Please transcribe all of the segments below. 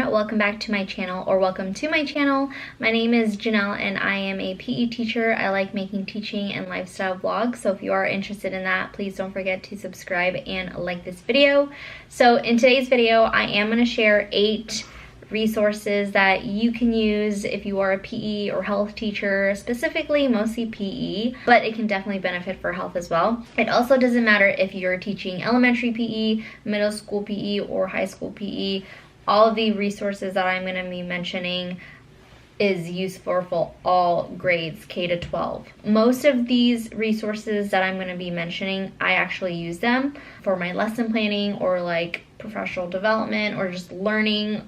welcome back to my channel, or welcome to my channel. My name is Janelle and I am a PE teacher. I like making teaching and lifestyle vlogs, so if you are interested in that, please don't forget to subscribe and like this video. So in today's video, I am going to share 8 resources that you can use if you are a PE or health teacher, specifically mostly PE, but it can definitely benefit for health as well. It also doesn't matter if you're teaching elementary PE, middle school PE, or high school PE. All of the resources that I'm going to be mentioning is useful for all grades K to 12. Most of these resources that I'm going to be mentioning, I actually use them for my lesson planning or like professional development or just learning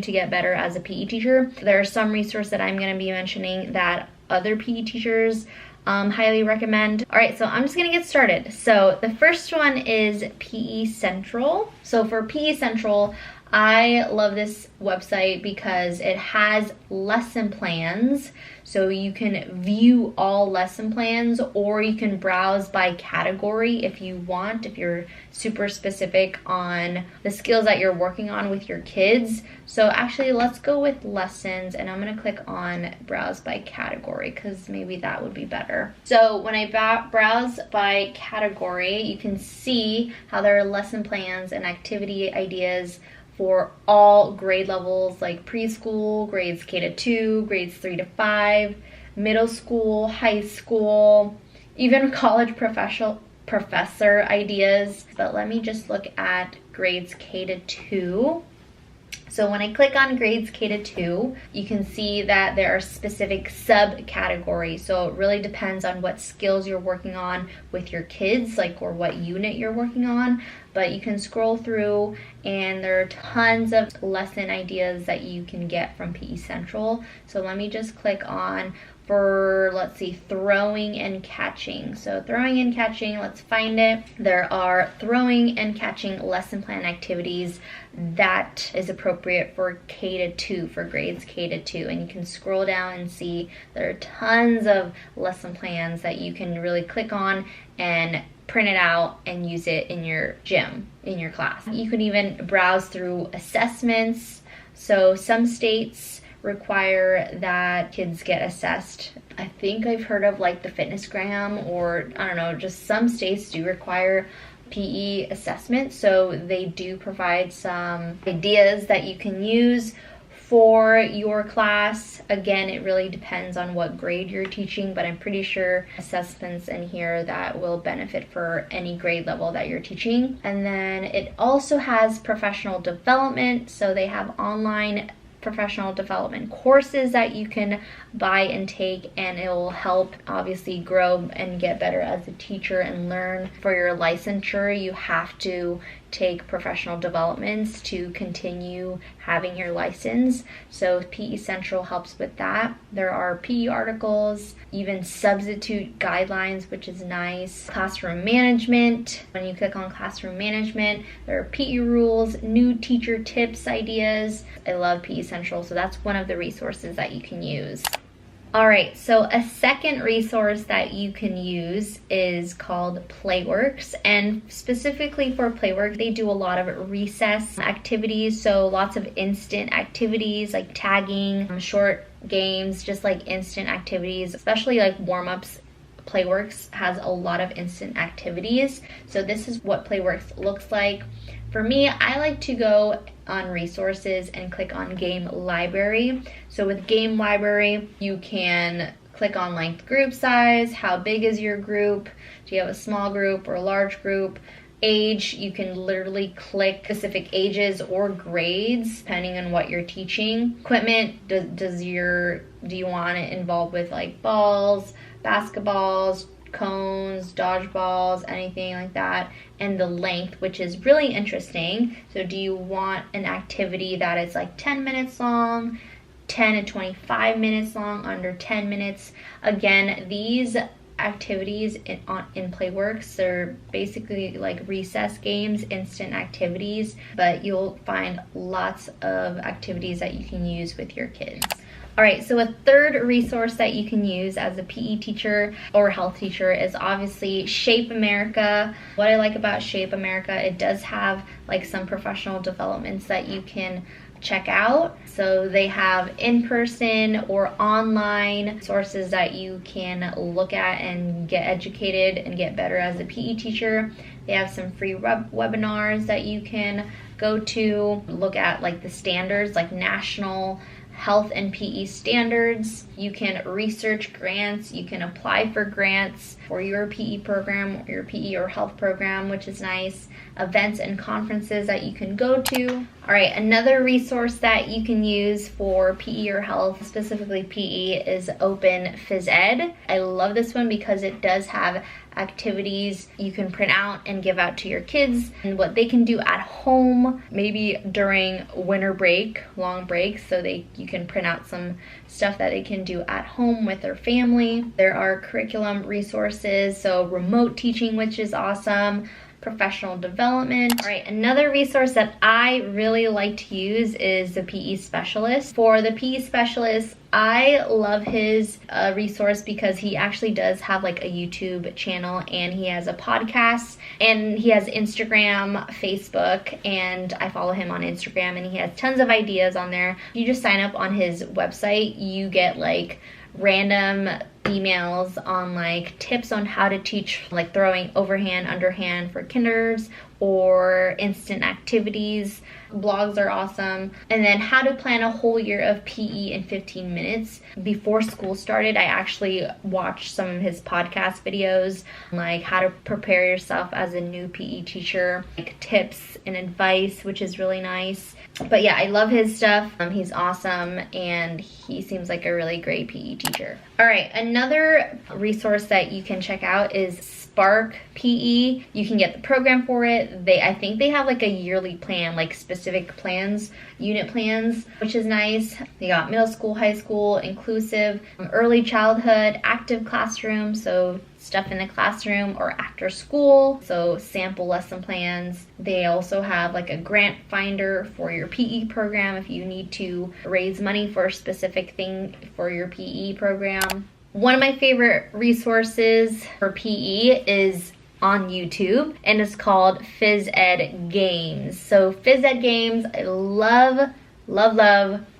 to get better as a PE teacher. There are some resources that I'm going to be mentioning that other PE teachers highly recommend. All right, so I'm just gonna get started. So the first one is PE Central. So for PE Central, I love this website because it has lesson plans. So you can view all lesson plans, or you can browse by category if you want, if you're super specific on the skills that you're working on with your kids. So actually, let's go with lessons, and I'm gonna click on browse by category because maybe that would be better. So when I browse by category, you can see how there are lesson plans and activity ideas for all grade levels, like preschool, grades K to 2, grades 3 to 5, middle school, high school, even college professor ideas. But let me just look at grades K to 2. So when I click on grades K to 2, you can see that there are specific subcategories. So it really depends on what skills you're working on with your kids, like, or what unit you're working on. But you can scroll through and there are tons of lesson ideas that you can get from PE Central. So let me just click on for, let's see, throwing and catching. So throwing and catching, let's find it. There are throwing and catching lesson plan activities that is appropriate for K to 2, for grades K to 2. And you can scroll down and see there are tons of lesson plans that you can really click on and print it out and use it in your gym, in your class. You can even browse through assessments. So some states require that kids get assessed. I think I've heard of like the Fitnessgram, or I don't know, just some states do require PE assessment. So they do provide some ideas that you can use for your class. Again, it really depends on what grade you're teaching, but I'm pretty sure assessments in here that will benefit for any grade level that you're teaching. And then it also has professional development. So they have online professional development courses that you can buy and take, and it will help obviously grow and get better as a teacher and learn. For your licensure, you have to take professional developments to continue having your license. So PE Central helps with that. There are PE articles, even substitute guidelines, which is nice. Classroom management. When you click on classroom management, there are PE rules, new teacher tips, ideas. I love PE Central, so that's one of the resources that you can use. All right, so a second resource that you can use is called Playworks, and specifically for Playworks, they do a lot of recess activities, so lots of instant activities like tagging, short games, just like instant activities, especially like warm-ups. Playworks has a lot of instant activities, so this is what Playworks looks like. For me, I like to go on resources and click on game library. So with game library, you can click on length, group size, how big is your group, do you have a small group or a large group, age, you can literally click specific ages or grades depending on what you're teaching. Equipment, do you want it involved with like balls, basketballs, cones, dodgeballs, anything like that. And the length, which is really interesting. So do you want an activity that is like 10 minutes long, 10 to 25 minutes long, under 10 minutes? Again, these activities in Playworks, they're basically like recess games, instant activities, but you'll find lots of activities that you can use with your kids. All right, so a third resource that you can use as a PE teacher or health teacher is obviously Shape America. What I like about Shape America, it does have like some professional developments that you can check out. So they have in-person or online sources that you can look at and get educated and get better as a PE teacher. They have some free webinars that you can go to, look at like the standards, like national health and PE standards. You can research grants, you can apply for grants for your PE program, or your PE or health program, which is nice. Events and conferences that you can go to. All right, another resource that you can use for PE or health, specifically PE, is Open Phys Ed. I love this one because it does have activities you can print out and give out to your kids and what they can do at home, maybe during winter break, long break, so you can print out some stuff that they can do at home with their family. There are curriculum resources, so remote teaching, which is awesome, professional development. All right, another resource that I really like to use is the PE specialist. For the PE specialist, I love his resource because he actually does have like a YouTube channel, and he has a podcast, and he has Instagram, Facebook, and I follow him on Instagram, and he has tons of ideas on there. You just sign up on his website, you get like random emails on like tips on how to teach, like throwing overhand, underhand for kinders, or instant activities. Blogs are awesome. And then how to plan a whole year of PE in 15 minutes. Before school started, I actually watched some of his podcast videos, like how to prepare yourself as a new PE teacher, like tips and advice, which is really nice. But yeah, I love his stuff. He's awesome, and he seems like a really great PE teacher. All right, another resource that you can check out is Spark PE. You can get the program for it. I think they have like a yearly plan, like specific plans, unit plans, which is nice. They got middle school, high school, inclusive, early childhood, active classroom, so stuff in the classroom or after school, so sample lesson plans. They also have like a grant finder for your PE program if you need to raise money for a specific thing for your PE program. One of my favorite resources for PE is on YouTube, and it's called Phys Ed Games. So Phys Ed Games, I love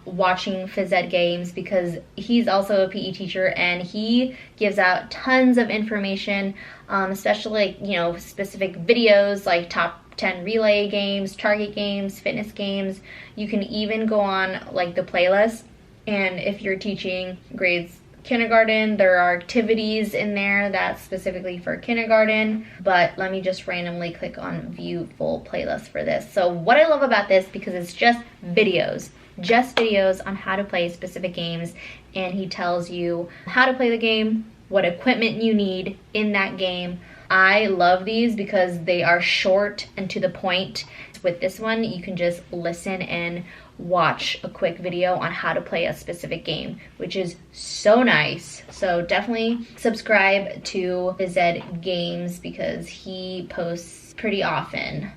watching Phys Ed Games because he's also a PE teacher, and he gives out tons of information, especially like, specific videos like top 10 relay games, target games, fitness games. You can even go on like the playlist, and if you're teaching grades kindergarten, there are activities in there that's specifically for kindergarten, but let me just randomly click on view full playlist for this. So what I love about this, because it's just videos on how to play specific games, and he tells you how to play the game, what equipment you need in that game. I love these because they are short and to the point. With this one, you can just listen and watch a quick video on how to play a specific game, which is so nice. So definitely subscribe to Phys Ed Games because he posts pretty often.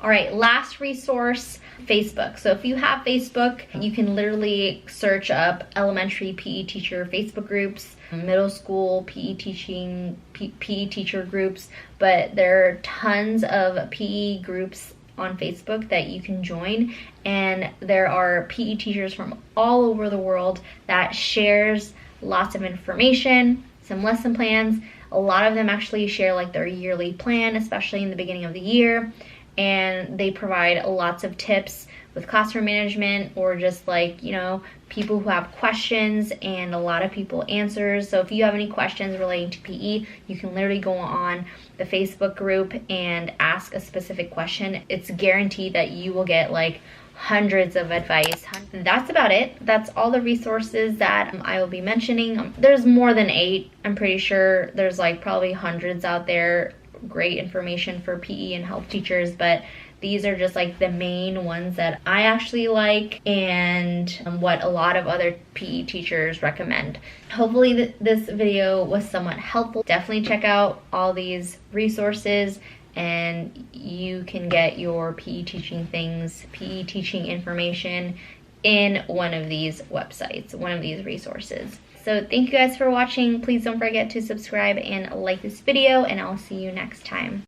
All right, last resource, Facebook. So if you have Facebook, you can literally search up elementary PE teacher Facebook groups, middle school PE teacher groups, but there are tons of PE groups on Facebook that you can join, and there are PE teachers from all over the world that shares lots of information, some lesson plans. A lot of them actually share like their yearly plan, especially in the beginning of the year, and they provide lots of tips with classroom management, or just like, people who have questions, and a lot of people answers. So if you have any questions relating to PE, you can literally go on the Facebook group and ask a specific question. It's guaranteed that you will get like hundreds of advice. That's about it. That's all the resources that I will be mentioning. There's more than 8. I'm pretty sure there's like probably hundreds out there. Great information for PE and health teachers, but these are just like the main ones that I actually like, and what a lot of other PE teachers recommend. Hopefully this video was somewhat helpful. Definitely check out all these resources, and you can get your PE teaching things, PE teaching information in one of these websites, one of these resources. So thank you guys for watching. Please don't forget to subscribe and like this video, and I'll see you next time.